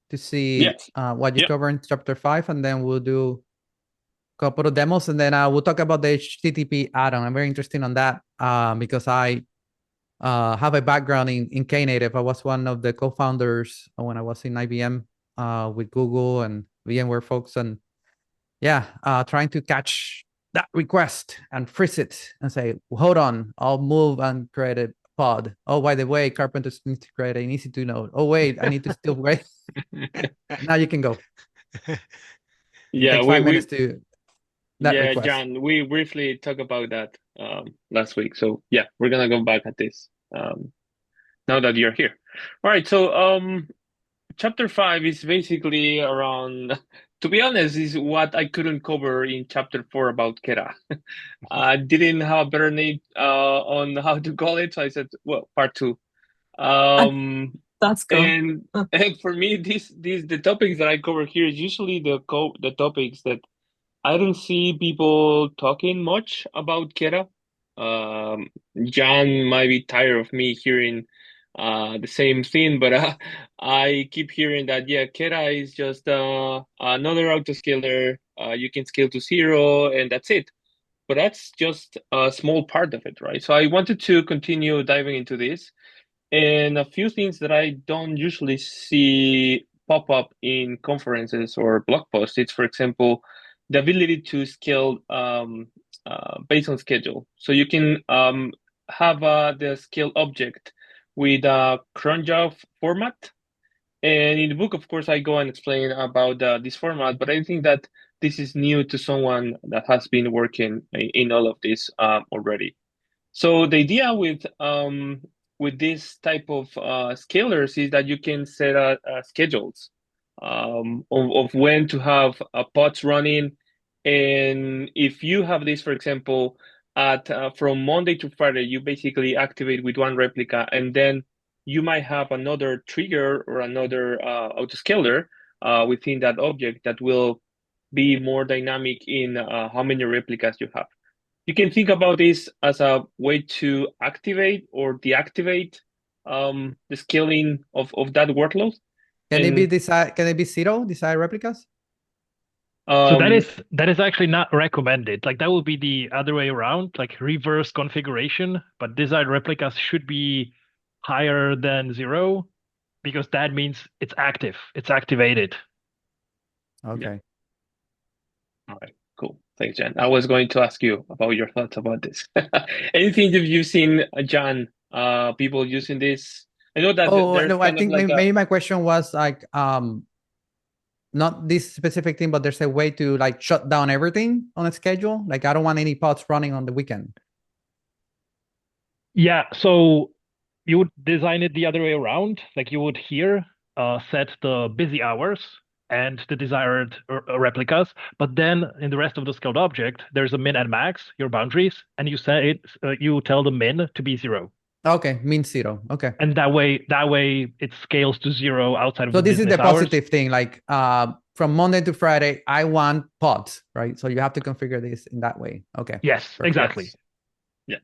to see Yes. what you Yep. cover in chapter 5, and then we'll do a couple of demos, and then we'll talk about the HTTP add-on. I'm very interested on that because I have a background in Knative. I was one of the co-founders when I was in IBM with Google and VMware folks, and yeah, trying to catch that request and freeze it and say, hold on, I'll move and create a pod. Oh, by the way, carpenters need to create an EC2 node. Oh, wait, I need to still wait. Now you can go. It Yeah, takes we 5 minutes we to that yeah, request. John, we briefly talked about that last week. So yeah, we're gonna go back at this now that you're here. All right, so chapter 5 is basically around, to be honest, is what I couldn't cover in chapter 4 about KEDA. I didn't have a better name on how to call it, so I said, well, part 2. Uh, Um, That's cool. and and for me, these the topics that I cover here is usually the topics that I don't see people talking much about KEDA. Um, John might be tired of me hearing the same thing, but I keep hearing that, yeah, KEDA is just another autoscaler. You can scale to 0 and that's it. But that's just a small part of it, right? So I wanted to continue diving into this and a few things that I don't usually see pop up in conferences or blog posts. It's, for example, the ability to scale based on schedule. So you can have the scale object with a cron job format. And in the book, of course, I go and explain about this format, but I think that this is new to someone that has been working in all of this already. So the idea with this type of scalers is that you can set schedules of when to have pods running, and if you have this, for example, at from Monday to Friday, you basically activate with one replica, and then you might have another trigger or another autoscaler within that object that will be more dynamic in how many replicas you have. You can think about this as a way to activate or deactivate the scaling of that workload. Can it be And desired? Can it be zero desired replicas? So um, that is actually not recommended. Like that would be the other way around, like reverse configuration, but desired replicas should be higher than 0 because that means it's active, it's activated. yeah, Okay. all right, cool. Thanks, Jan. I was going to ask you about your thoughts about this. Anything that you've seen, John, people using this? I know that Oh there's no, I kind of think like a, maybe my question was like not this specific thing, but there's a way to like shut down everything on a schedule. Like I don't want any pods running on the weekend. Yeah, so you would design it the other way around. Like you would here set the busy hours and the desired replicas, but then in the rest of the scaled object, there's a min and max, your boundaries, and you say it, you tell the min to be 0. Okay, means zero. Okay. And that way it scales to 0 outside of So the this is the business hours. positive thing. Like from Monday to Friday, I want pods, right? So you have to configure this in that way. Okay. Yes, Perfect. exactly. yes, yeah.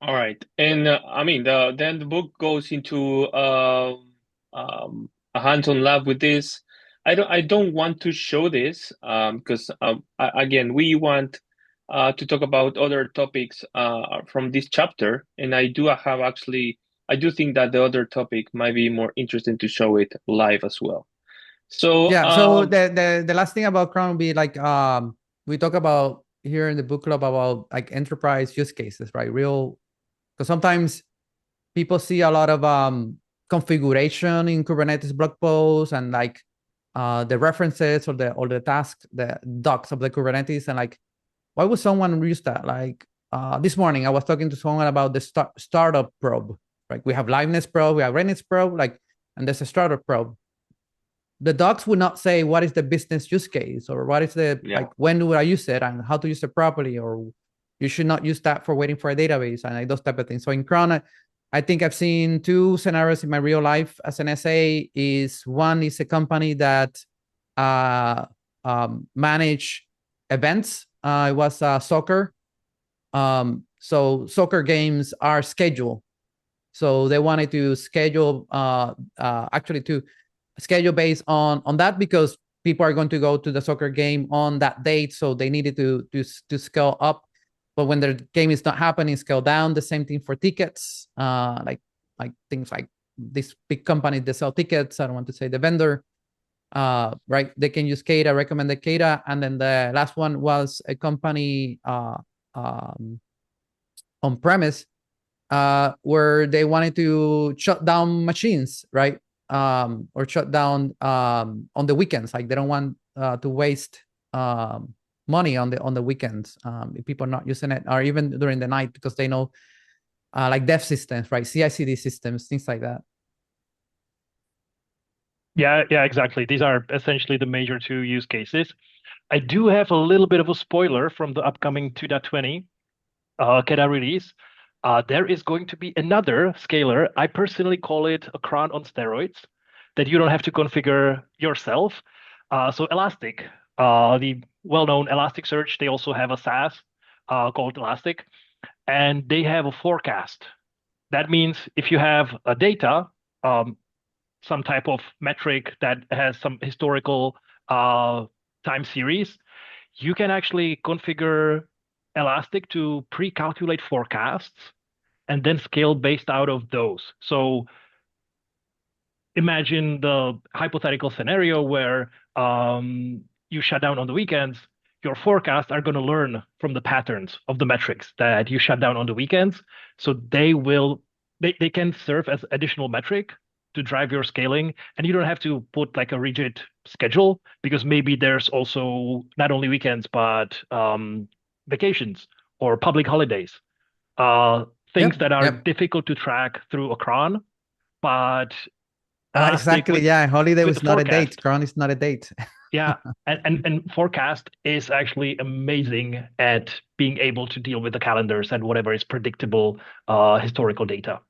All right, and I mean then the book goes into a hands-on lab with this. I don't want to show this because again we want to talk about other topics from this chapter, and I do think that the other topic might be more interesting to show it live as well. So Yeah. So the last thing about Chrome would be like we talk about here in the book club about like enterprise use cases, right? Real, because sometimes people see a lot of configuration in Kubernetes blog posts and like the references or the tasks, the docs of the Kubernetes, and like why would someone use that? Like this morning, I was talking to someone about the startup probe. Right, we have liveness probe, we have readiness probe, like, and there's a startup probe. The docs would not say what is the business use case or what is the yeah, like when do I use it and how to use it properly, or you should not use that for waiting for a database and like those type of things. So in Cron, I think I've seen two scenarios in my real life as an SA. Is one is a company that manage events. It was soccer. So soccer games are scheduled. So they wanted to schedule, actually to schedule based on that, because people are going to go to the soccer game on that date. So they needed to scale up. But when their game is not happening, scale down. The same thing for tickets, like things like this big company that sell tickets. I don't want to say the vendor, right? They can use KEDA, recommended KEDA. And then the last one was a company on premise, where they wanted to shut down machines, right? Or shut down on the weekends. Like they don't want to waste money on the weekends, if people are not using it, or even during the night, because they know, like dev systems, right? CI/CD systems, things like that. Yeah, exactly. These are essentially the major two use cases. I do have a little bit of a spoiler from the upcoming 2.20 KEDA release. There is going to be another scaler. I personally call it a cron on steroids, that you don't have to configure yourself. So Elastic, the well-known Elasticsearch, they also have a SaaS called Elastic, and they have a forecast. That means if you have a data, some type of metric that has some historical time series, you can actually configure Elastic to pre-calculate forecasts and then scale based out of those. So imagine the hypothetical scenario where you shut down on the weekends. Your forecasts are going to learn from the patterns of the metrics that you shut down on the weekends. So they can serve as additional metric to drive your scaling. And you don't have to put like a rigid schedule, because maybe there's also not only weekends, but vacations or public holidays, things that are difficult to track through a cron, but Exactly. Yeah. Holiday with was the not a forecast. date. Cron is not a date. Yeah. And forecast is actually amazing at being able to deal with the calendars and whatever is predictable historical data.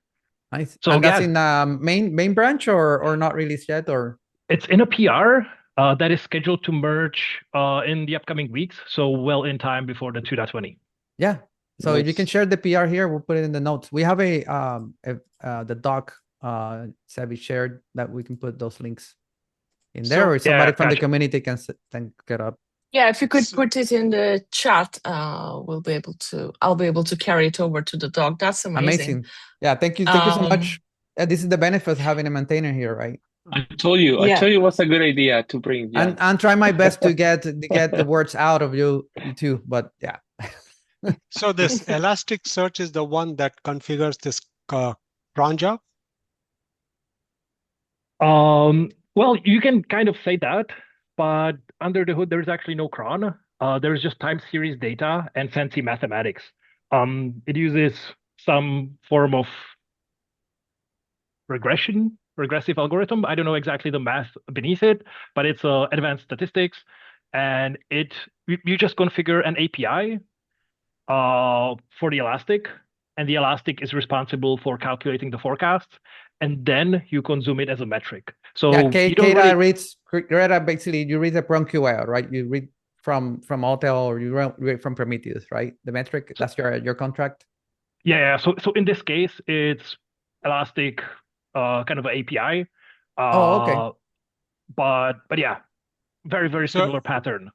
Nice. So And that's yeah, in main branch or not released yet, or? it's in a PR that is scheduled to merge in the upcoming weeks, so well in time before the 2.20. Yeah. So if you can Nice. share the PR here, we'll put it in the notes. We have the doc Savvy shared, that we can put those links in there, or somebody from the gotcha. community can get up. Yeah, if you could put it in the chat, I'll be able to carry it over to the doc. That's amazing. Yeah, thank you so much. This is the benefit of having a maintainer here, right? I told you it was a good idea to bring Jan. And try my best to get the words out of you too, but yeah. So this Elasticsearch is the one that configures this cron job? Well, you can kind of say that, but under the hood, there's actually no cron. There's just time series data and fancy mathematics. It uses some form of regressive algorithm. I don't know exactly the math beneath it, but it's advanced statistics, and you just configure an API for the Elastic, and the Elastic is responsible for calculating the forecasts, and then you consume it as a metric. So yeah, you don't really... KEDA basically, you read the PromQL, right? You read from Autel, or you read from Prometheus, right? The metric, that's your contract. Yeah. So in this case, it's Elastic, kind of an API. Okay. But yeah, very similar pattern.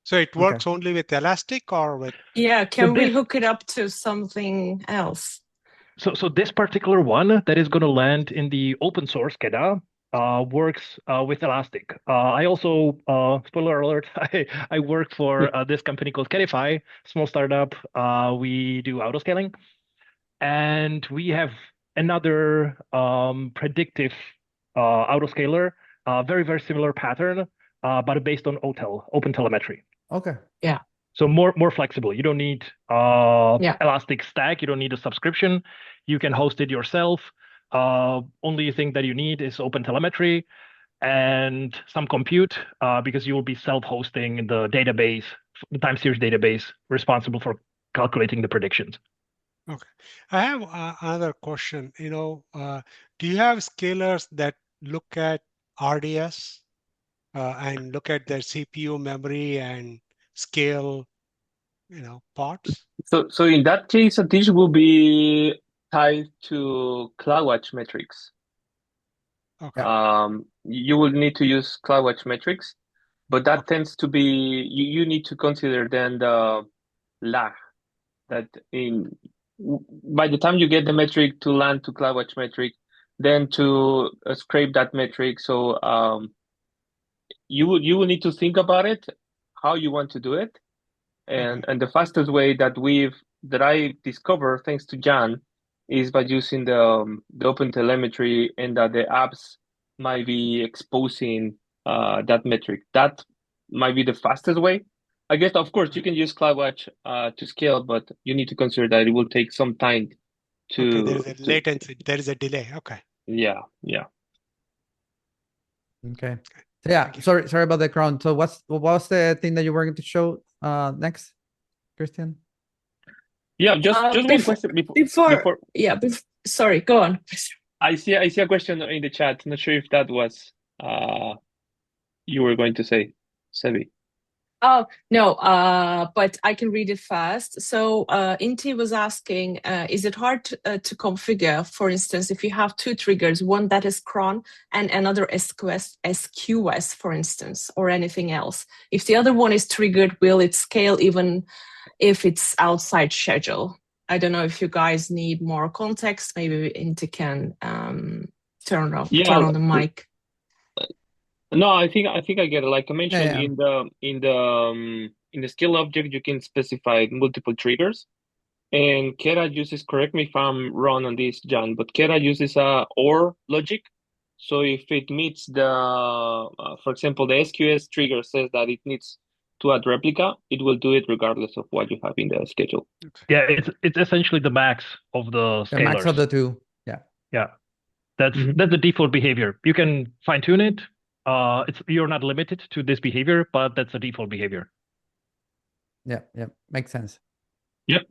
So it works only with Elastic or with? Yeah, can we hook it up to something else? So this particular one that is going to land in the open source KEDA works with Elastic. I also, spoiler alert, I work for this company called Kedify, small startup. We do autoscaling, and we have another predictive autoscaler, very similar pattern, but based on open telemetry. Okay. Yeah. So more flexible. You don't need Elastic Stack. You don't need a subscription. You can host it yourself. Only thing that you need is open telemetry and some compute, because you will be self-hosting the database, the time series database, responsible for calculating the predictions. Okay. I have another question. Do you have scalers that look at RDS and look at their CPU memory and scale, parts? So in that case, this will be tied to CloudWatch metrics. Okay. You will need to use CloudWatch metrics, but that Okay. tends to be you need to consider then the lag that by the time you get the metric to land to CloudWatch metric, then to scrape that metric. So you will need to think about it, how you want to do it, Okay. and the fastest way that I discovered thanks to Jan is by using the open telemetry and that the apps might be exposing that metric. That might be the fastest way. I guess, of course, you can use CloudWatch to scale, but you need to consider that it will take some time Okay. There to is a latency. There is a delay. Okay. yeah. Okay. So yeah, Thank you. sorry about the crown. So what was the thing that you were going to show next, Christian? Yeah, just one question before Sorry, go on. I see a question in the chat. Not sure if that was you were going to say, Sebi. Oh, no, but I can read it fast. So Inti was asking, is it hard to configure, for instance, if you have two triggers, one that is cron and another SQS, for instance, or anything else? If the other one is triggered, will it scale even if it's outside schedule? I don't know if you guys need more context. Maybe Inti can turn on the mic. No, I think I get it. Like I mentioned Yeah. in the skill object, you can specify multiple triggers. And KEDA uses, correct me if I'm wrong on this, John, but KEDA uses a OR logic. So if it meets for example, the SQS trigger says that it needs to add replica, it will do it regardless of what you have in the schedule. Yeah, it's essentially the max of the scalars. The max of the two. Yeah. Yeah. That's the default behavior. You can fine tune it. You're not limited to this behavior, but that's the default behavior. Yeah, makes sense. Yep.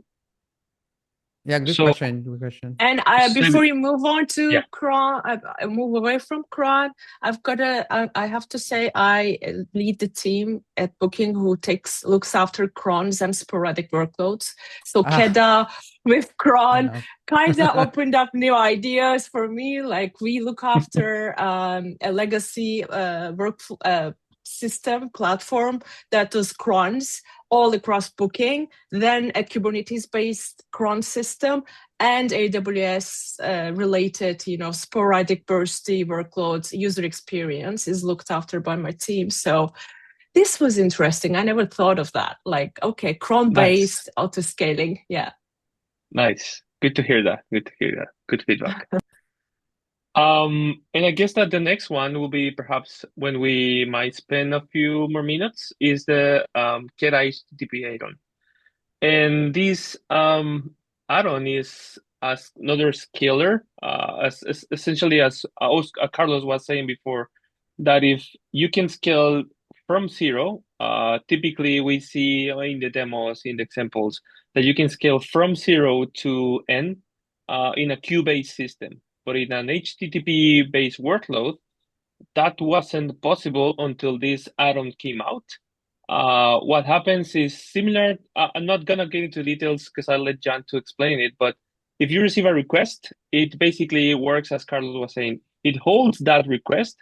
Yeah, good question. And before you move on to cron, I move away from cron. I have to say, I lead the team at Booking who looks after crons and sporadic workloads. So KEDA with cron kind of opened up new ideas for me. Like we look after a legacy work system platform that does crons all across Booking, then a Kubernetes-based cron system, and AWS related, sporadic bursty workloads. User experience is looked after by my team. So this was interesting. I never thought of that. Like, okay, cron-based autoscaling. Yeah. Nice. Good to hear that. Good feedback. And I guess that the next one will be perhaps when we might spend a few more minutes is the KEDA HTTP add-on. And this add-on is as another scaler, essentially as Carlos was saying before, that if you can scale from zero, typically we see in the demos, in the examples, that you can scale from 0 to n in a queue-based system. But in an HTTP-based workload, that wasn't possible until this add-on came out. What happens is similar. I'm not gonna get into details because I'll let Jan to explain it. But if you receive a request, it basically works as Carlos was saying. It holds that request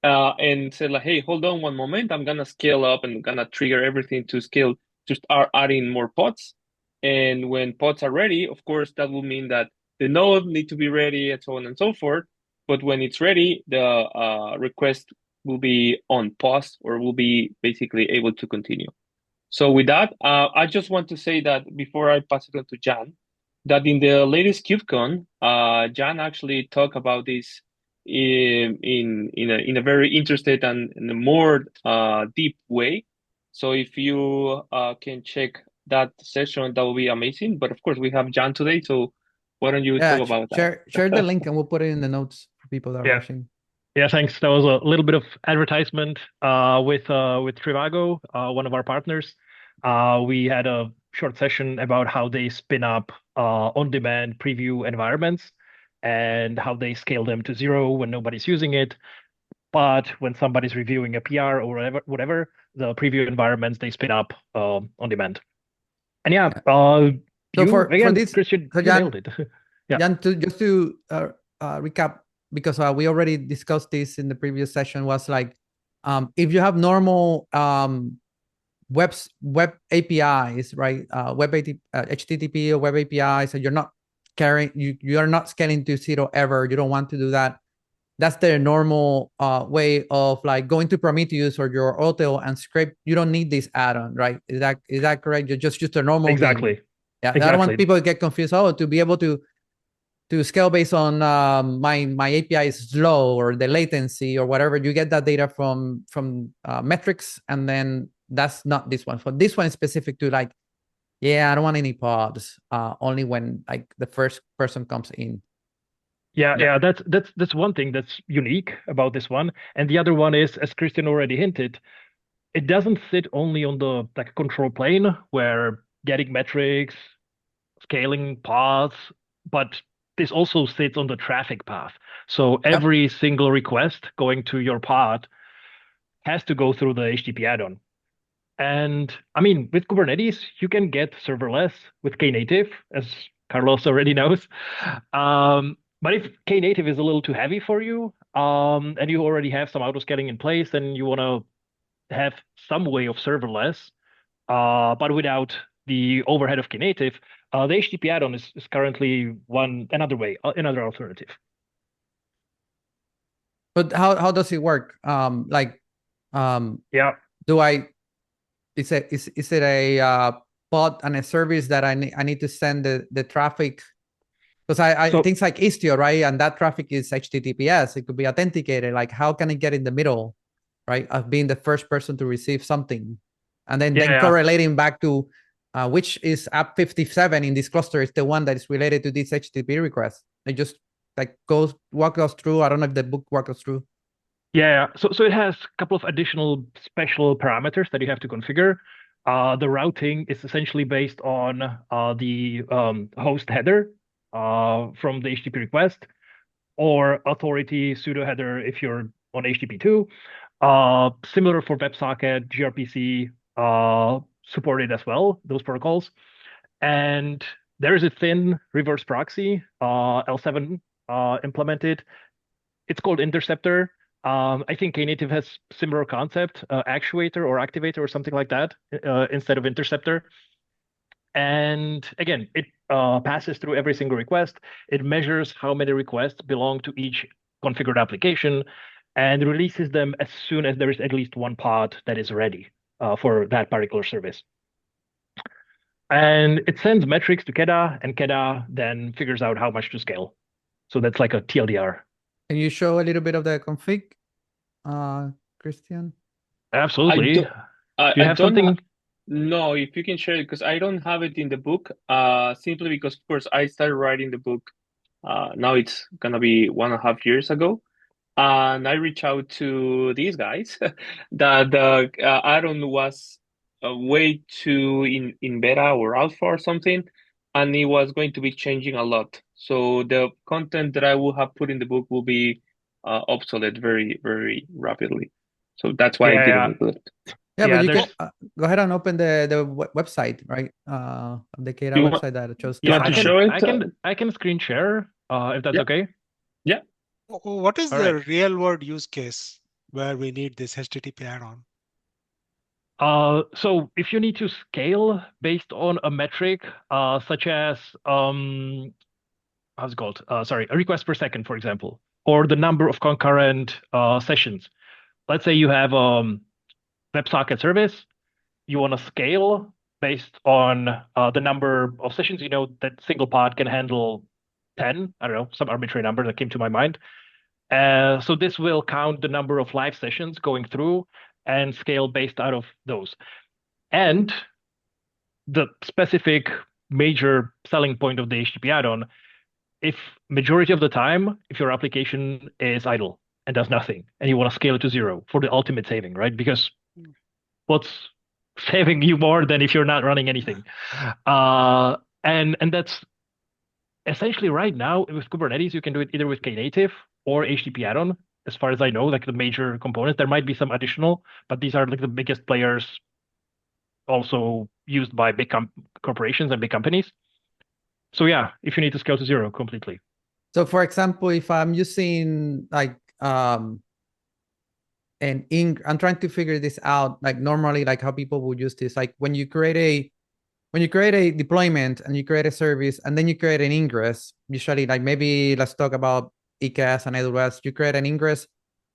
and said like, "Hey, hold on one moment. I'm gonna scale up and gonna trigger everything to scale to start adding more pods. And when pods are ready, of course, that will mean that the node need to be ready and so on and so forth. But when it's ready, the request will be on pause or will be basically able to continue. So with that, I just want to say that before I pass it on to Jan, that in the latest KubeCon, Jan actually talked about this in a very interested and in a more deep way. So if you can check that session, that will be amazing. But of course, we have Jan today, so why don't you talk about that? Share the link and we'll put it in the notes for people that are watching. Yeah, thanks. That was a little bit of advertisement with Trivago, one of our partners. We had a short session about how they spin up on-demand preview environments and how they scale them to 0 when nobody's using it. But when somebody's reviewing a PR or whatever, the preview environments they spin up on demand. And So for this, Christian, you nailed it. Yeah. Jan, just to recap, because we already discussed this in the previous session, was like, if you have normal web APIs, right? HTTP or web APIs, and you're not you are not scaling to zero ever. You don't want to do that. That's the normal way of like going to Prometheus or your Auto and scrape. You don't need this add-on, right? Is that correct? You're just a normal Exactly. thing. Yeah, exactly. I don't want people to get confused. Oh, to be able to scale based on my API is slow or the latency or whatever. You get that data from metrics, and then that's not this one. For this one, is specific to like, yeah, I don't want any pods. Only when like the first person comes in. Yeah, that's one thing that's unique about this one. And the other one is, as Christian already hinted, it doesn't sit only on the like control plane where getting metrics, scaling paths, but this also sits on the traffic path. So every single request going to your pod has to go through the HTTP add-on. And I mean, with Kubernetes, you can get serverless with Knative, as Carlos already knows. But if Knative is a little too heavy for you, and you already have some autoscaling in place, then you want to have some way of serverless, but without the overhead of Knative, the HTTP add-on is currently another alternative. But how does it work? Yeah. Is it a pod and a service that I need to send the traffic? Because I things like Istio, right? And that traffic is HTTPS. It could be authenticated. Like, how can I get in the middle, right? Of being the first person to receive something, and then correlating back to which is app 57 in this cluster is the one that is related to this HTTP request. It just like walk us through. I don't know if the book walks us through. Yeah, so it has a couple of additional special parameters that you have to configure. The routing is essentially based on the host header from the HTTP request, or authority pseudo header if you're on HTTP2. Similar for WebSocket, gRPC supported as well, those protocols. And there is a thin reverse proxy, L7 implemented. It's called Interceptor. I think Knative has similar concept, actuator or activator or something like that, instead of interceptor. And again, it passes through every single request. It measures how many requests belong to each configured application and releases them as soon as there is at least one pod that is ready for that particular service. And it sends metrics to KEDA, and KEDA then figures out how much to scale. So that's like a TLDR. Can you show a little bit of the config, Christian? Absolutely. Do you have something? No, if you can share it, because I don't have it in the book, simply because, of course, I started writing the book. Now it's going to be 1.5 years ago. And I reached out to these guys that the add-on was way too in beta or alpha or something, and it was going to be changing a lot. So the content that I will have put in the book will be obsolete very, very rapidly. So that's why I didn't include it. Yeah, but you can go ahead and open the website, right? The KEDA website that I chose. You want to show it? I can screen share if that's okay. Yeah. What is the real world use case where we need this HTTP add-on? So if you need to scale based on a metric, such as how's it called? A request per second, for example, or the number of concurrent sessions. Let's say you have WebSocket service. You want to scale based on the number of sessions. You know that single pod can handle 10. I don't know, some arbitrary number that came to my mind. So this will count the number of live sessions going through and scale based out of those. And the specific major selling point of the HTTP add-on, if majority of the time, if your application is idle and does nothing, and you want to scale it to 0 for the ultimate saving, right? Because what's saving you more than if you're not running anything? And that's essentially right now with Kubernetes, you can do it either with Knative or HTTP add-on. As far as I know, like the major components, there might be some additional, but these are like the biggest players, also used by big corporations and big companies. So yeah, if you need to scale to 0 completely. So for example, if I'm using like I'm trying to figure this out, like normally like how people would use this, like when you create a deployment and you create a service and then you create an ingress, usually like maybe let's talk about EKS and AWS, you create an ingress,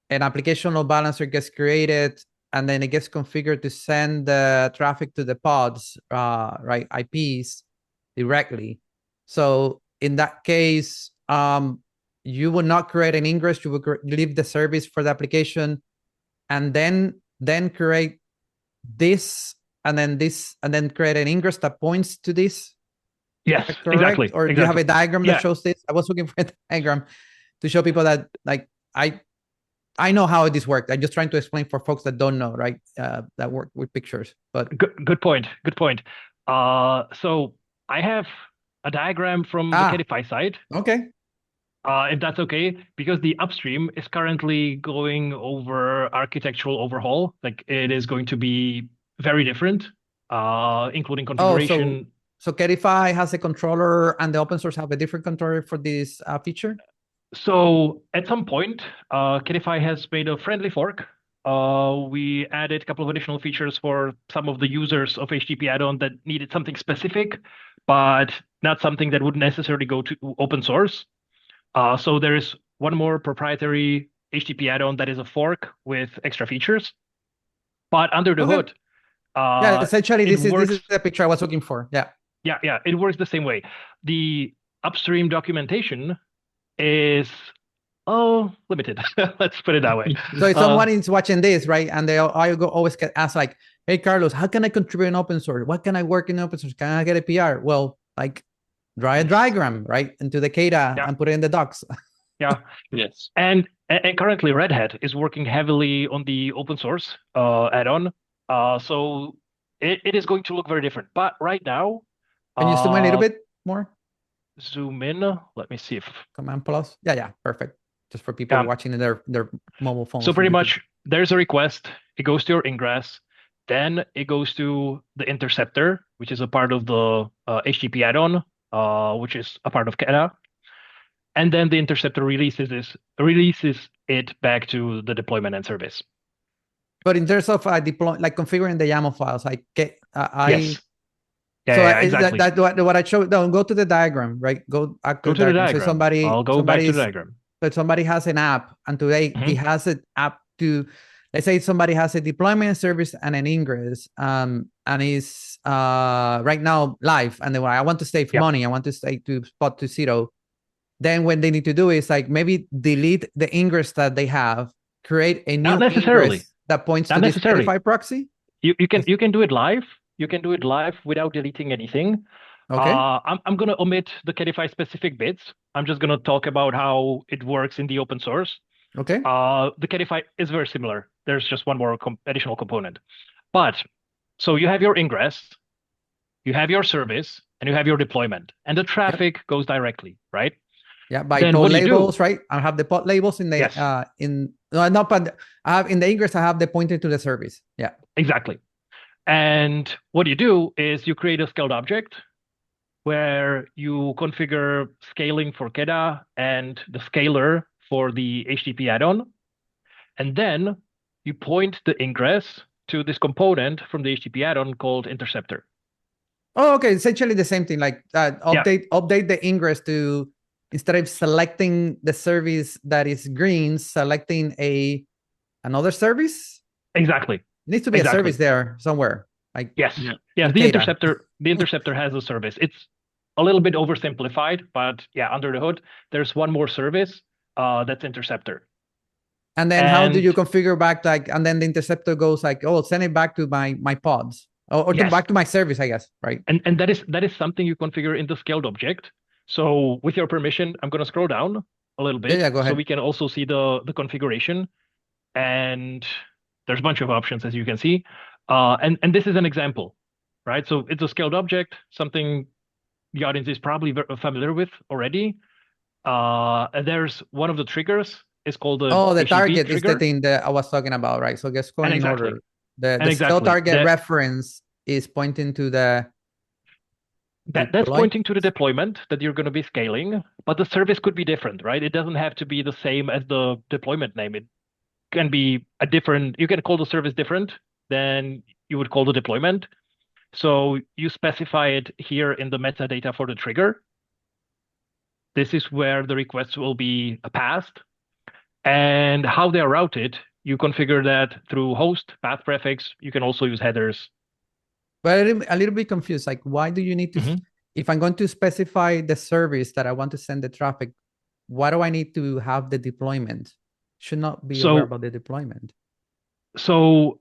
an application load balancer gets created, and then it gets configured to send the traffic to the pods, right, IPs directly. So in that case, you would not create an ingress, you would leave the service for the application, and then create this, and then create an ingress that points to this. Yes, correct? exactly. Or do you have a diagram that shows this? I was looking for a diagram to show people that like I know how this worked. I'm just trying to explain for folks that don't know, right? That work with pictures. But good point. Good point. So I have a diagram from the Kedify side. Okay. If that's okay, because the upstream is currently going over architectural overhaul. Like it is going to be very different, including configuration. So Kedify has a controller and the open source have a different controller for this feature? So at some point, Kedify has made a friendly fork. We added a couple of additional features for some of the users of HTTP add-on that needed something specific, but not something that would necessarily go to open source. So there is one more proprietary HTTP add-on that is a fork with extra features. But under the hood, yeah, essentially this is the picture I was looking for. Yeah. Yeah, it works the same way. The upstream documentation is limited. Let's put it that way. So if someone is watching this, right, and they always get asked like, "Hey, Carlos, how can I contribute in open source? What can I work in open source? Can I get a PR?" Well, like, draw a diagram, right, into the KEDA and put it in the docs. Yeah. Yes. And currently, Red Hat is working heavily on the open source add-on. So it is going to look very different. But right now, can you zoom in a little bit more? Zoom in. Let me see if Command plus. Yeah, perfect. Just for people watching in their mobile phones. So pretty much, there's a request. It goes to your ingress. Then it goes to the interceptor, which is a part of the HTTP add-on, which is a part of KEDA. And then the interceptor releases it back to the deployment and service. But in terms of configuring the YAML files, yes. Exactly. That's what I showed. No, go to the diagram, right? Go to the diagram. So I'll go back to the diagram. But somebody has an app, and today he has an app to, let's say somebody has a deployment service and an ingress, and is right now live, and I want to save money, I want to stay to spot to 0. Then what they need to do is like maybe delete the ingress that they have, create a new ingress that points to this Kedify proxy. You can do it live. You can do it live without deleting anything. Okay. I'm going to omit the Kedify specific bits. I'm just going to talk about how it works in the open source. Okay. The Kedify is very similar. There's just one more additional component. But so you have your ingress, you have your service, and you have your deployment, and the traffic goes directly, right? Yeah, by pod labels, right? I have the pod labels in the I have in the ingress. I have the pointer to the service. Yeah, exactly. And what you do is you create a scaled object where you configure scaling for KEDA and the scaler for the HTTP add-on. And then you point the ingress to this component from the HTTP add-on called interceptor. Oh, okay. Essentially the same thing, like update the ingress to, instead of selecting the service that is green, selecting another service. Exactly. It needs to be a service there somewhere. Like yes. The interceptor has a service. It's a little bit oversimplified, but under the hood, there's one more service that's interceptor. And then how do you configure back and then the interceptor goes like, oh, send it back to my pods or back to my service, I guess, right? And that is something you configure in the scaled object. So with your permission, I'm going to scroll down a little bit go ahead. so we can also see the configuration. And there's a bunch of options, as you can see. And this is an example, right? So it's a scaled object, something the audience is probably very familiar with already. And there's one of the triggers is called the the target trigger. Is the thing that I was talking about, right? So just going in order. The scale target reference is pointing to the That's pointing to the deployment that you're going to be scaling, but the service could be different, right? It doesn't have to be the same as the deployment name. It can be a different, you can call the service different than you would call the deployment. So you specify it here in the metadata for the trigger. This is where the requests will be passed. And how they are routed, you configure that through host, path prefix. You can also use headers. But I'm a little bit confused. Like, why do you need to, if I'm going to specify the service that I want to send the traffic, why do I need to have the deployment? Should not be aware about the deployment. So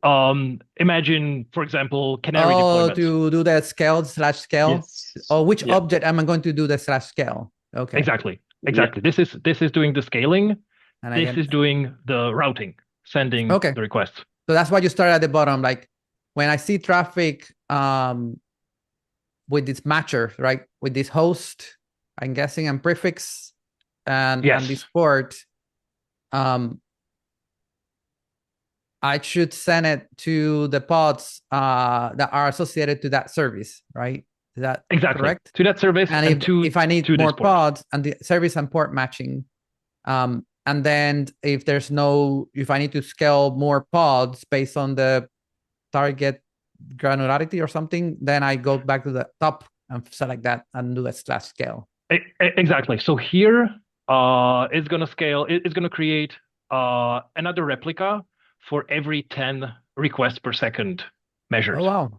imagine, for example, canary deployment. To do that scale/scale. Yes. Or which object am I going to do the /scale? Okay. Exactly. Yeah. This is doing the scaling. And this is doing the routing, sending the requests. So that's why you start at the bottom. Like when I see traffic with this matcher, right? With this host, I'm guessing, and prefix and this port, I should send it to the pods that are associated to that service, right? Is that correct? To that service. And if I need more pods and the service and port matching, and then if I need to scale more pods based on the target granularity or something, then I go back to the top and select that and do a /scale. Exactly. So here it's going to scale. It's going to create another replica for every 10 requests per second measured. Oh, wow.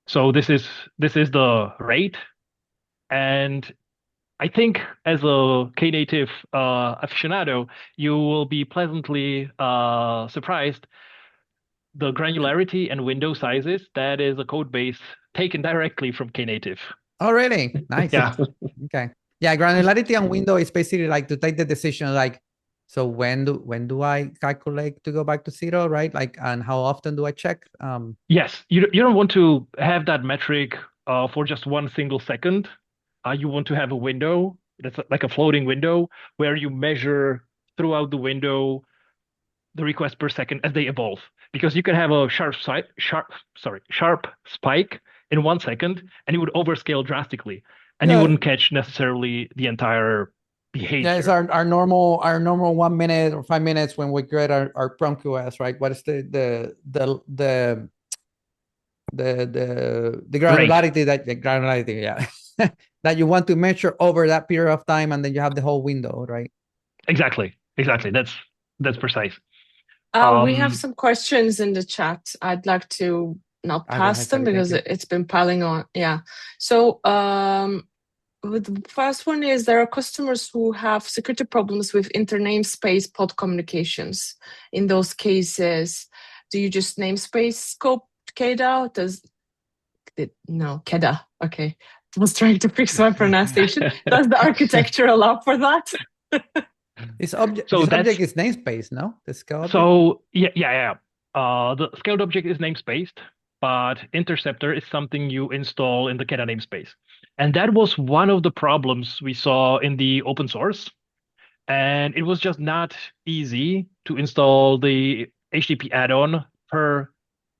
So this is the rate. And I think as a Knative aficionado, you will be pleasantly surprised. The granularity and window sizes, that is a code base taken directly from Knative. Oh, really? Nice. Yeah. Okay. Yeah, granularity and window is basically like to take the decision, like, so when do I calculate to go back to 0, right? Like, and how often do I check? Yes, you don't want to have that metric for just 1 single second. You want to have a window that's like a floating window where you measure throughout the window the requests per second as they evolve. Because you can have a sharp spike in 1 second, and it would overscale drastically, and you wouldn't catch necessarily the entire behavior. Yeah, it's our normal 1 minute or 5 minutes when we create our prompt QoS, right? What is the granularity that you want to measure over that period of time, and then you have the whole window, right? Exactly. That's precise. We have some questions in the chat. I'd like to not pass them because it's been piling on. Yeah. So the first one is there are customers who have security problems with inter-namespace pod communications. In those cases, do you just namespace scope KEDA? No, KEDA. Okay. I was trying to fix my pronunciation. Does the architecture allow for that? This object is namespace, no? The scale object? So yeah. The scaled object is namespaced, but interceptor is something you install in the KEDA namespace. And that was one of the problems we saw in the open source. And it was just not easy to install the HTTP add-on per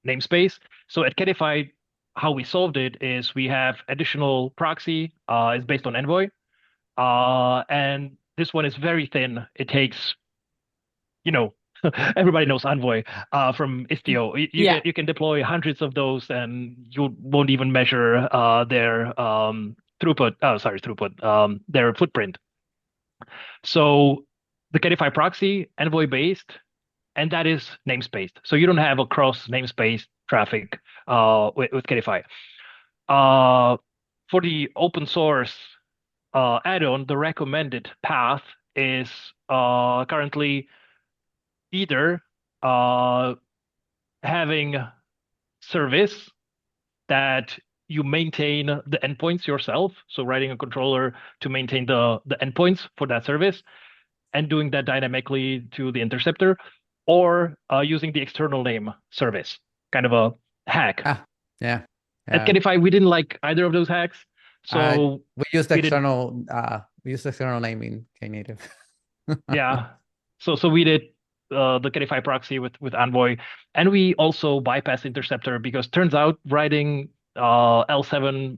namespace. So at Kedify, how we solved it is we have additional proxy. It's based on Envoy. And this one is very thin. It takes, everybody knows Envoy from Istio. You can deploy hundreds of those, and you won't even measure their their footprint. So the Kedify proxy, Envoy based, and that is namespaced. So you don't have a cross namespace traffic with Kedify. For the open source add-on, the recommended path is currently either having service that you maintain the endpoints yourself, so writing a controller to maintain the endpoints for that service and doing that dynamically to the interceptor, or using the external name service, kind of a hack. Yeah. At Kedify, we didn't like either of those hacks. So we used external name in Knative. Yeah. So we did the Kedify proxy with Envoy, and we also bypass interceptor because turns out writing L7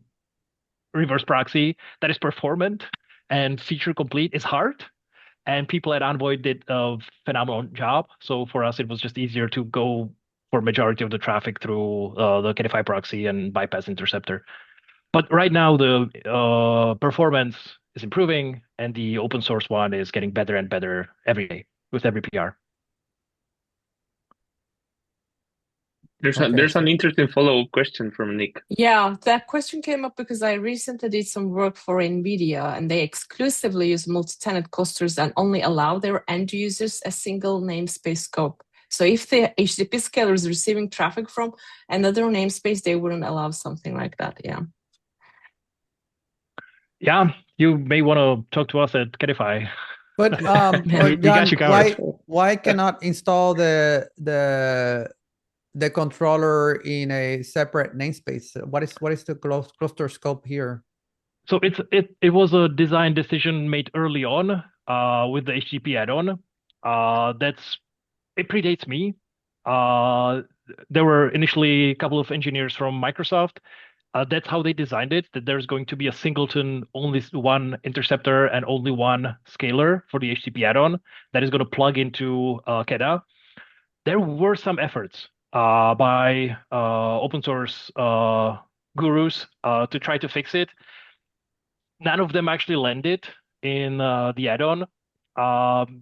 reverse proxy that is performant and feature complete is hard. And people at Envoy did a phenomenal job. So for us, it was just easier to go for majority of the traffic through the KEDA proxy and bypass interceptor. But right now, the performance is improving, and the open source one is getting better and better every day with every PR. There's an interesting follow-up question from Nick. Yeah, that question came up because I recently did some work for NVIDIA, and they exclusively use multi-tenant clusters and only allow their end users a single namespace scope. So if the HTTP scaler is receiving traffic from another namespace, they wouldn't allow something like that. Yeah. Yeah, you may want to talk to us at Kedify. But we got you covered. why cannot install the controller in a separate namespace? What is the cluster scope here? So it was a design decision made early on with the HTTP add-on. It predates me. There were initially a couple of engineers from Microsoft. That's how they designed it, that there's going to be a singleton, only one interceptor and only one scaler for the HTTP add-on that is going to plug into KEDA. There were some efforts by open source gurus to try to fix it. None of them actually landed in the add-on.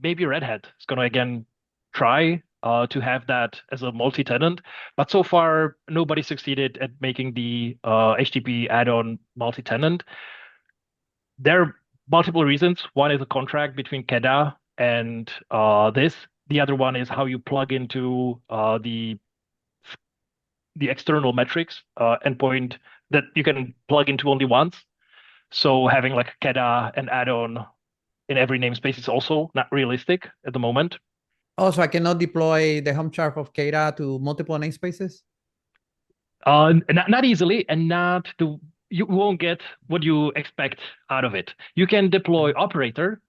Maybe Red Hat is going to again try to have that as a multi-tenant, but so far nobody succeeded at making the HTTP add-on multi-tenant. There are multiple reasons. One is a contract between KEDA and this. The other one is how you plug into the external metrics endpoint that you can plug into only once. So having like KEDA and add-on in every namespace is also not realistic at the moment. Also, I cannot deploy the home chart of KEDA to multiple namespaces? Not easily, and you won't get what you expect out of it. You can deploy operator,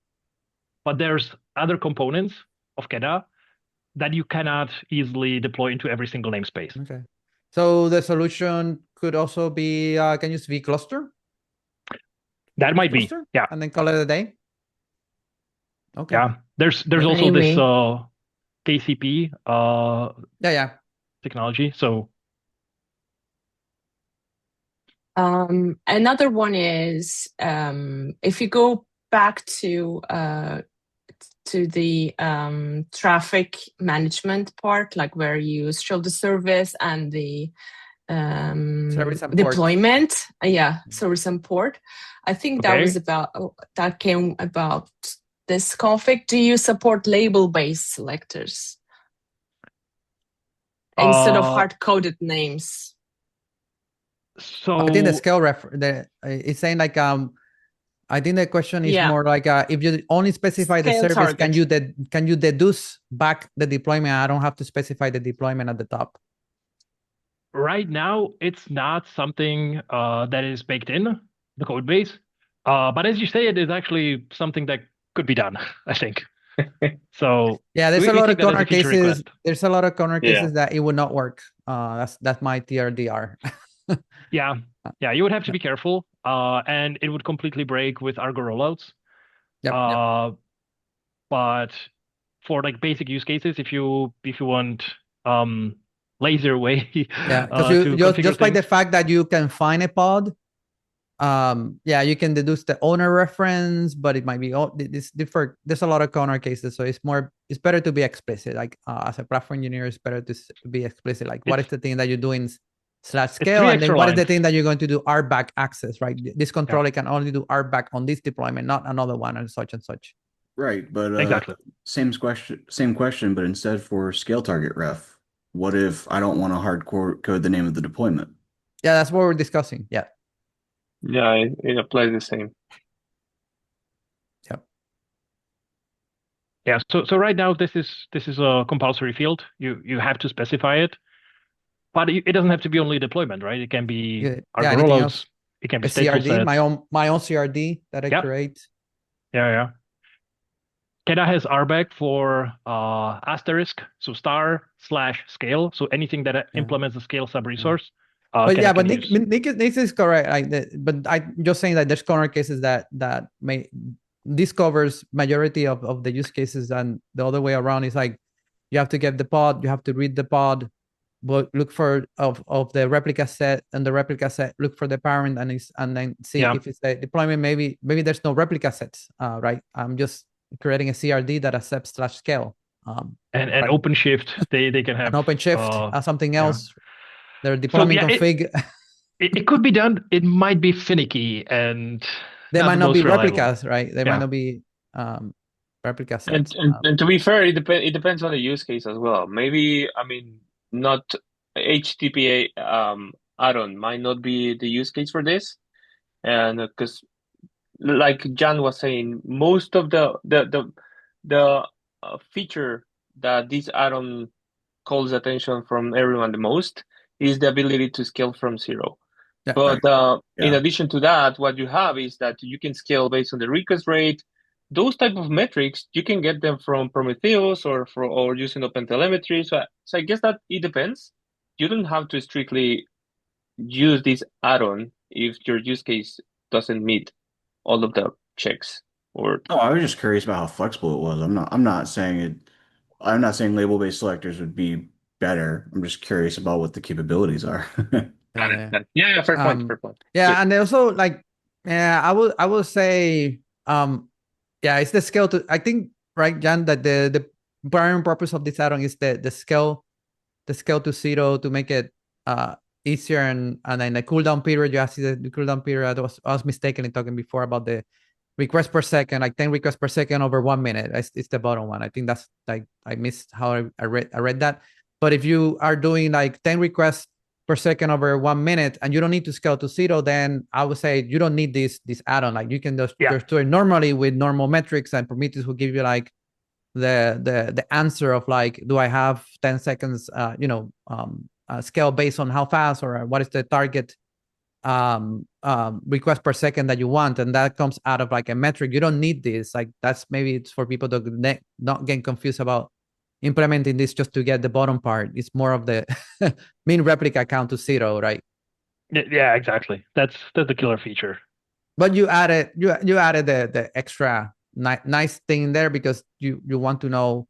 but there's other components of KEDA that you cannot easily deploy into every single namespace. Okay. So the solution could also be, can use vCluster? That might be, yeah. And then call it a day? Okay. Yeah, there's also this KCP technology. So another one is if you go back to the traffic management part, like where you show the service and the service and deployment, service and port. I think that was that came about this config. Do you support label-based selectors instead of hard-coded names? So I think the scale it's saying like I think the question is more like if you only specify the service, target. Can you deduce back the deployment? I don't have to specify the deployment at the top. Right now, it's not something that is baked in the code base. But as you say, it is actually something that could be done, I think. So yeah, there's a lot of corner cases. There's a lot of corner cases that it would not work. That's my TRDR. Yeah, you would have to be careful, and it would completely break with Argo rollouts. But for like basic use cases, if you want laser way, because just by the fact that you can find a pod, you can deduce the owner reference, but it might be this different. There's a lot of corner cases, so it's better to be explicit. Like as a platform engineer, it's better to be explicit. Like what is the thing that you're doing /scale, and then what is the thing that you're going to do RBAC access, right? This controller can only do RBAC on this deployment, not another one, and such and such. Right, but exactly same question, but instead for scale target ref, what if I don't want to hardcore code the name of the deployment? Yeah, that's what we're discussing. Yeah, it applies the same. Yeah, so right now this is a compulsory field. You have to specify it. But it doesn't have to be only deployment, right? It can be Argo rollouts. It can be stateful CRD, sets. my own CRD that I create. Yeah. KEDA has RBAC for asterisk, so */scale. So anything that implements a scale sub-resource. But yeah, but continues. Nick is correct. But I'm just saying that there's corner cases that may this covers majority of the use cases, and the other way around is like you have to get the pod, you have to read the pod, but look for of the replica set, and the replica set look for the parent, and then see if it's a deployment. Maybe there's no replica sets, right? I'm just creating a CRD that accepts /scale. And right? OpenShift, they can have an OpenShift, something else. Their deployment config. It could be done. It might be finicky, and they might not be reliable. replicas, right? They might not be replica sets. And to be fair, it depends on the use case as well. Maybe, I mean, not HTTP add-on might not be the use case for this, and because like Jan was saying, most of the feature that this add-on calls attention from everyone the most is the ability to scale from zero. Yeah, but in addition to that, what you have is that you can scale based on the request rate. Those type of metrics, you can get them from Prometheus or using OpenTelemetry. So I guess that it depends. You don't have to strictly use this add-on if your use case doesn't meet all of the checks. I was just curious about how flexible it was. I'm not saying label-based selectors would be better. I'm just curious about what the capabilities are. Yeah, fair point. Yeah, good. And they also I will say it's the scale to, I think, right, Jan, that the primary purpose of this add-on is the scale to zero to make it easier, and then the cooldown period. You see the cooldown period. I was mistakenly talking before about the requests per second, like 10 requests per second over 1 minute. It's the bottom one. I think that's like, I missed how I read that. But if you are doing like 10 requests per second over 1 minute and you don't need to scale to zero, then I would say you don't need this add-on. Like you can just do it normally with normal metrics, and Prometheus will give you like the answer of like, do I have 10 seconds scale based on how fast, or what is the target request per second that you want, and that comes out of like a metric. You don't need this. Like that's, maybe it's for people to not get confused about implementing this just to get the bottom part. It's more of the mean replica count to zero, right? Yeah, exactly. That's the killer feature. But you added the extra nice thing there, because you want to know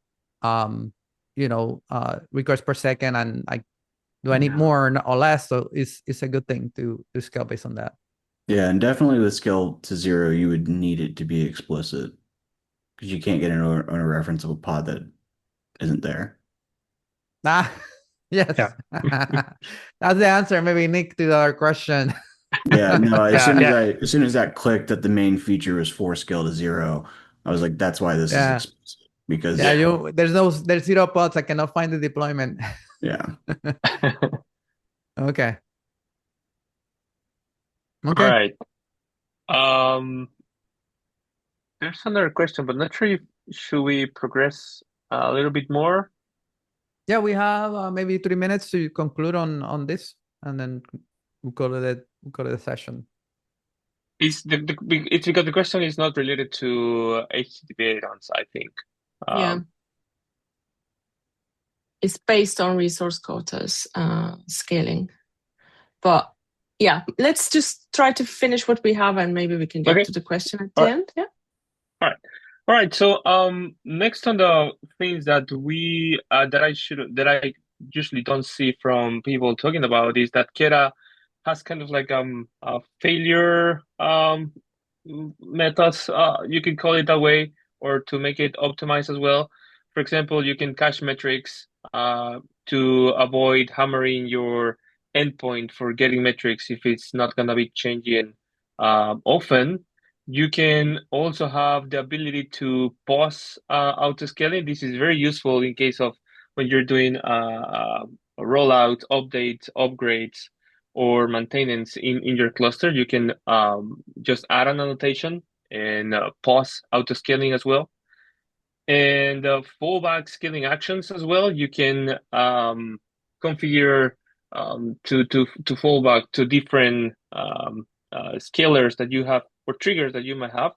requests per second, and like, do I need more or less? So it's a good thing to scale based on that. Yeah, and definitely with scale to zero, you would need it to be explicit, because you can't get an a reference of a pod that isn't there. Yes. Yeah. That's the answer. Maybe Nick to our question. Yeah, no, as soon as that clicked that the main feature is for scale to zero, I was like, that's why this is explicit. Because there's zero pods. I cannot find the deployment. Yeah. Okay. All right. There's another question, but not sure should we progress a little bit more? Yeah, we have maybe 3 minutes to conclude on this, and then we'll go to the session. It's because the question is not related to HTTP add-ons, I think. It's based on resource quotas scaling. But yeah, let's just try to finish what we have, and maybe we can get to the question at the end. Yeah. All right. So next on the things that that I usually don't see from people talking about is that KEDA has kind of like a failure methods, you can call it that way, or to make it optimize as well. For example, you can cache metrics to avoid hammering your endpoint for getting metrics if it's not going to be changing often. You can also have the ability to pause autoscaling. This is very useful in case of when you're doing a rollout, updates, upgrades, or maintenance in your cluster. You can just add an annotation and pause auto-scaling as well. And fallback scaling actions as well. You can configure to fall back to different scalers that you have, or triggers that you might have.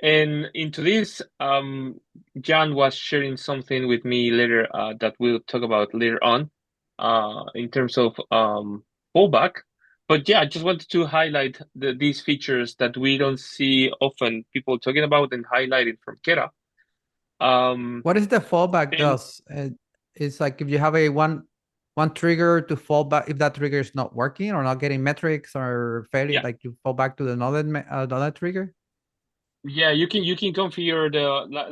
And into this, Jan was sharing something with me later that we'll talk about later on in terms of fallback. But yeah, I just wanted to highlight these features that we don't see often people talking about and highlighting from KEDA. What is the fallback And does? It's like if you have a one trigger to fall back, if that trigger is not working or not getting metrics or failing, yeah, like you fall back to another trigger. yeah, you can configure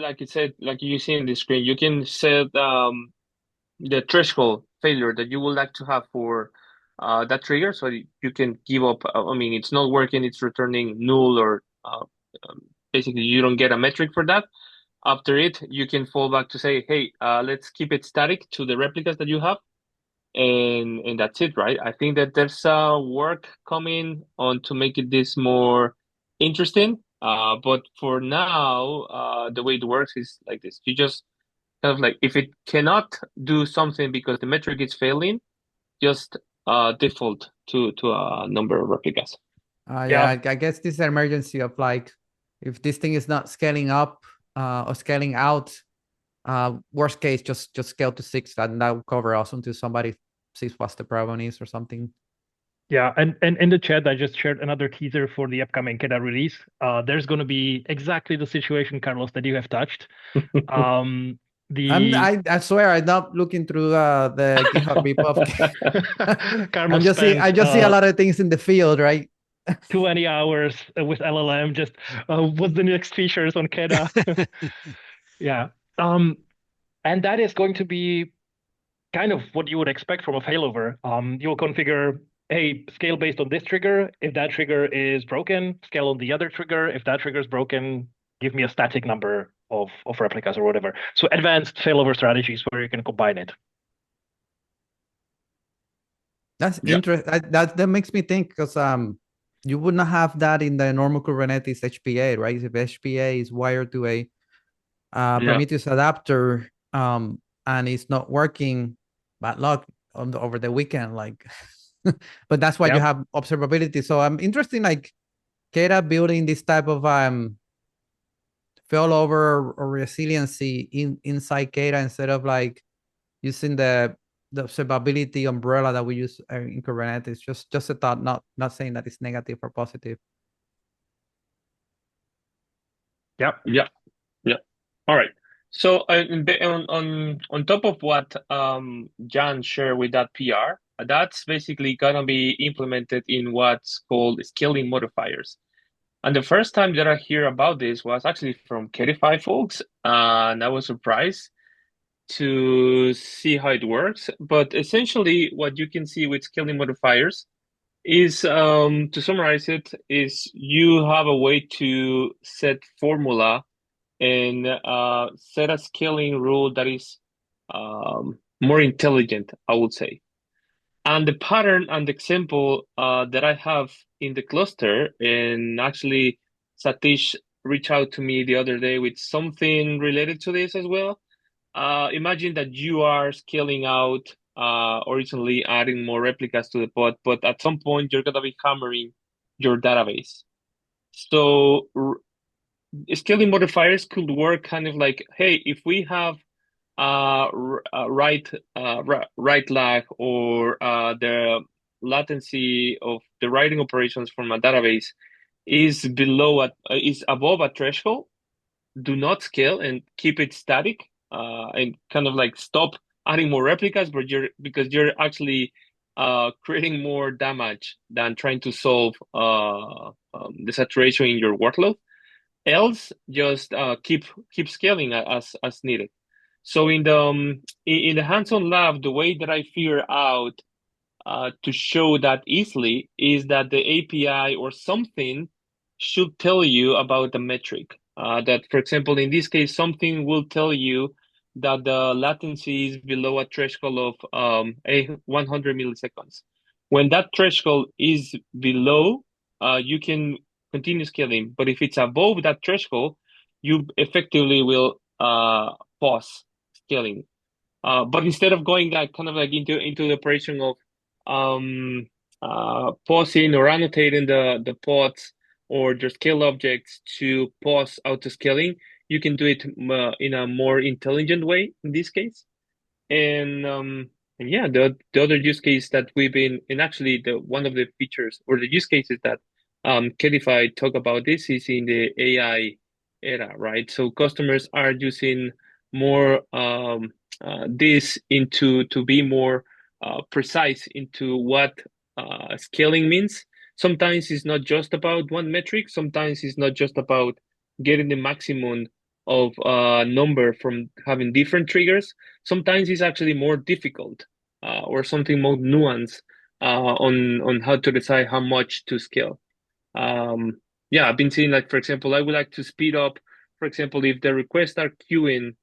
like it said, like you see in the screen, you can set the threshold failure that you would like to have for that trigger, so you can give up. I mean, it's not working, it's returning null, or basically you don't get a metric for that. After it, you can fall back to say, hey, let's keep it static to the replicas that you have, and that's it, right? I think that there's work coming on to make this more interesting. But for now, the way it works is like this. You just kind of like, if it cannot do something because the metric is failing, just default to a number of replicas. Yeah, I guess this is an emergency of like, if this thing is not scaling up or scaling out, worst case, just scale to 6, and that will cover us until somebody sees what the problem is or something. Yeah, and in the chat, I just shared another teaser for the upcoming KEDA release. There's going to be exactly the situation, Carlos, that you have touched. I swear I'm not looking through the GitHub repo. Carlos I just see a lot of things in the field, right? 20 hours with LLM, just what's the next features on KEDA? Yeah. And that is going to be kind of what you would expect from a failover. You'll configure, hey, scale based on this trigger. If that trigger is broken, scale on the other trigger. If that trigger is broken, give me a static number of replicas or whatever. So advanced failover strategies where you can combine it. That's interesting. That makes me think, because you would not have that in the normal Kubernetes HPA, right? If HPA is wired to a Prometheus adapter, and it's not working, bad luck over the weekend, like. But that's why you have observability. So I'm interested, like KEDA building this type of failover or resiliency inside KEDA, instead of like using the observability umbrella that we use in Kubernetes. Just a thought, not saying that it's negative or positive. Yeah. All right. So on top of what Jan shared with that PR, that's basically gonna be implemented in what's called scaling modifiers. And the first time that I hear about this was actually from Kedify folks, and I was surprised to see how it works. But essentially, what you can see with scaling modifiers is, to summarize it, is you have a way to set formula and set a scaling rule that is more intelligent, I would say. And the pattern and example that I have in the cluster, and actually Satish reached out to me the other day with something related to this as well. Imagine that you are scaling out, originally adding more replicas to the pod, but at some point you're gonna be hammering your database. So scaling modifiers could work kind of like, hey, if we have write lag, or the latency of the writing operations from a database is is above a threshold, do not scale and keep it static, and kind of like stop adding more replicas, but because you're actually creating more damage than trying to solve the saturation in your workload. Else, just keep scaling as needed. So in the hands-on lab, the way that I figure out to show that easily is that the API or something should tell you about the metric. That, for example, in this case, something will tell you that the latency is below a threshold of 100 milliseconds. When that threshold is below, you can continue scaling. But if it's above that threshold, you effectively will pause scaling. But instead of going kind of like into the operation of pausing or annotating the pods or the scale objects to pause autoscaling, you can do it in a more intelligent way in this case. And And yeah, the other use case that we've been, and actually the one of the features or the use cases that Kedify talk about this is in the AI era, right? So customers are using more this into to be more precise into what scaling means. Sometimes it's not just about one metric. Sometimes it's not just about getting the maximum of number from having different triggers. Sometimes it's actually more difficult or something more nuanced on how to decide how much to scale. Yeah, I've been seeing like, for example, I would like to speed up, for example, if the requests are queuing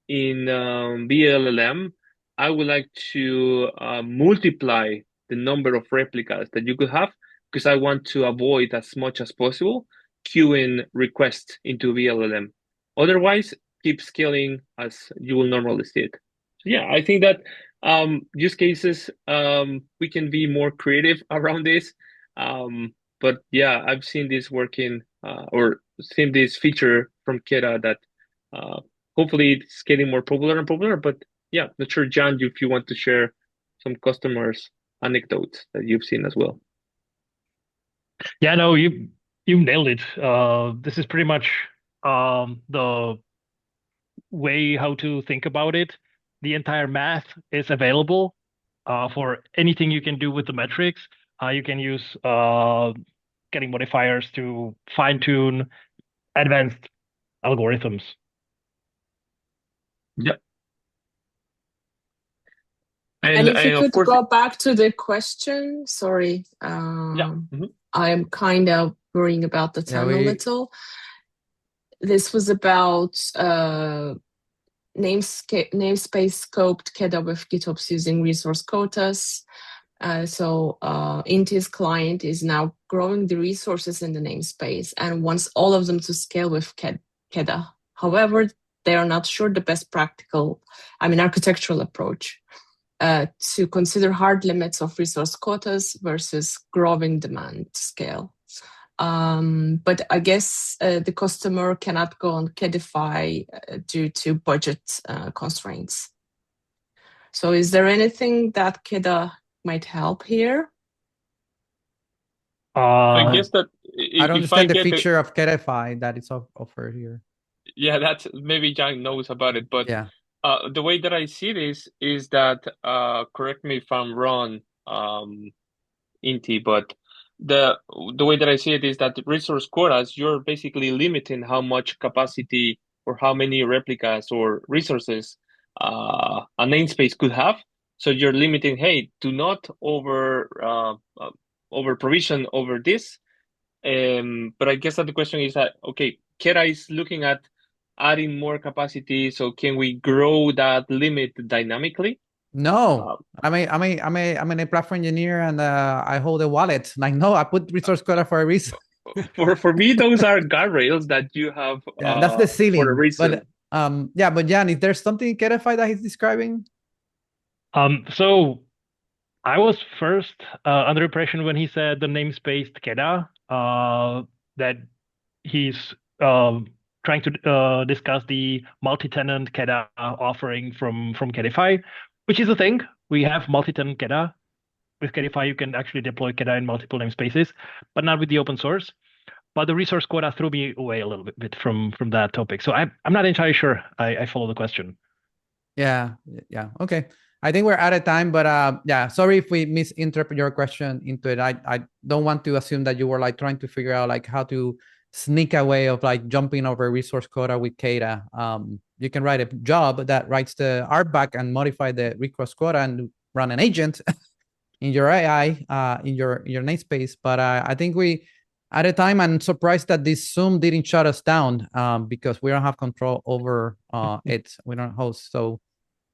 in VLLM, I would like to multiply the number of replicas that you could have because I want to avoid as much as possible queuing requests into VLLM. Otherwise, keep scaling as you will normally see it. So yeah, I think that use cases, we can be more creative around this. But yeah, I've seen this working or seen this feature from KEDA that hopefully it's getting more popular and popular. But yeah, not sure, John, if you want to share some customers' anecdotes that you've seen as well. Yeah, no, you nailed it. This is pretty much the way how to think about it. The entire math is available for anything you can do with the metrics. You can use getting modifiers to fine-tune advanced algorithms. Yeah. And if you of could course, go back to the question, sorry, yeah. I'm kind of worrying about the time a little. This was about namespace scoped KEDA with GitOps using resource quotas. So Inti's client is now growing the resources in the namespace and wants all of them to scale with KEDA. However, they are not sure the best architectural approach to consider hard limits of resource quotas versus growing demand scale. But I guess the customer cannot go on Kedify due to budget constraints. So is there anything that KEDA might help here? I guess that I don't understand the feature of Kedify that is offered here. Yeah, that's maybe John knows about it, but yeah. The way that I see this is that correct me if I'm wrong, Inti, but the way that I see it is that resource quotas, you're basically limiting how much capacity or how many replicas or resources a namespace could have. So you're limiting, hey, do not over provision over this. But I guess that the question is that, okay, KEDA is looking at adding more capacity. So can we grow that limit dynamically? No, I'm a platform engineer and I hold a wallet. Like, no, I put resource quota for a reason. For me, those are guardrails that you have. Yeah, that's the ceiling. For a reason. But Jan, is there something in Kedify that he's describing? So I was first under impression when he said the namespace KEDA that he's trying to discuss the multi-tenant KEDA offering from Kedify, which is a thing. We have multi-tenant KEDA. With Kedify, you can actually deploy KEDA in multiple namespaces, but not with the open source. But the resource quota threw me away a little bit from that topic. So I'm not entirely sure I follow the question. Yeah. Okay. I think we're out of time, but yeah, sorry if we misinterpret your question into it. I don't want to assume that you were like trying to figure out like how to sneak a way of like jumping over resource quota with KEDA. You can write a job that writes the RBAC and modify the resource quota and run an agent in your AI, in your namespace. But I think we at a time, I'm surprised that this Zoom didn't shut us down because we don't have control over it. We don't host. So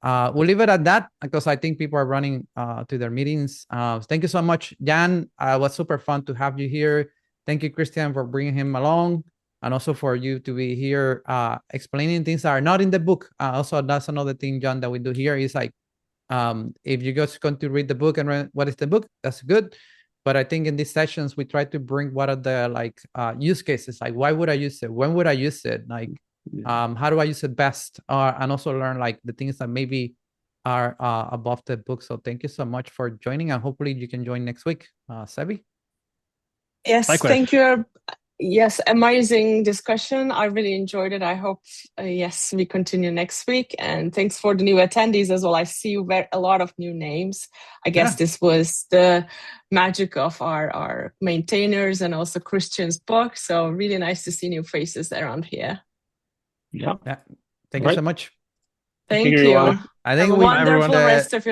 we'll leave it at that because I think people are running to their meetings. Thank you so much, Jan. It was super fun to have you here. Thank you, Christian, for bringing him along, and also for you to be here explaining things that are not in the book. Also, that's another thing, John, that we do here is like, if you guys going to read the book and read what is the book, that's good. But I think in these sessions, we try to bring what are the like use cases, like why would I use it? When would I use it? Like, how do I use it best? And also learn like the things that maybe are above the book. So thank you so much for joining, and hopefully you can join next week. Sebi? Yes, Likewise. thank you. Yes, amazing discussion. I really enjoyed it. I hope, yes, we continue next week. And thanks for the new attendees as well. I see a lot of new names. I guess this was the magic of our maintainers and also Christian's book. So really nice to see new faces around here. Yeah. Thank you so much. Thank you, you. everyone. I think Have a we wonderful rest of your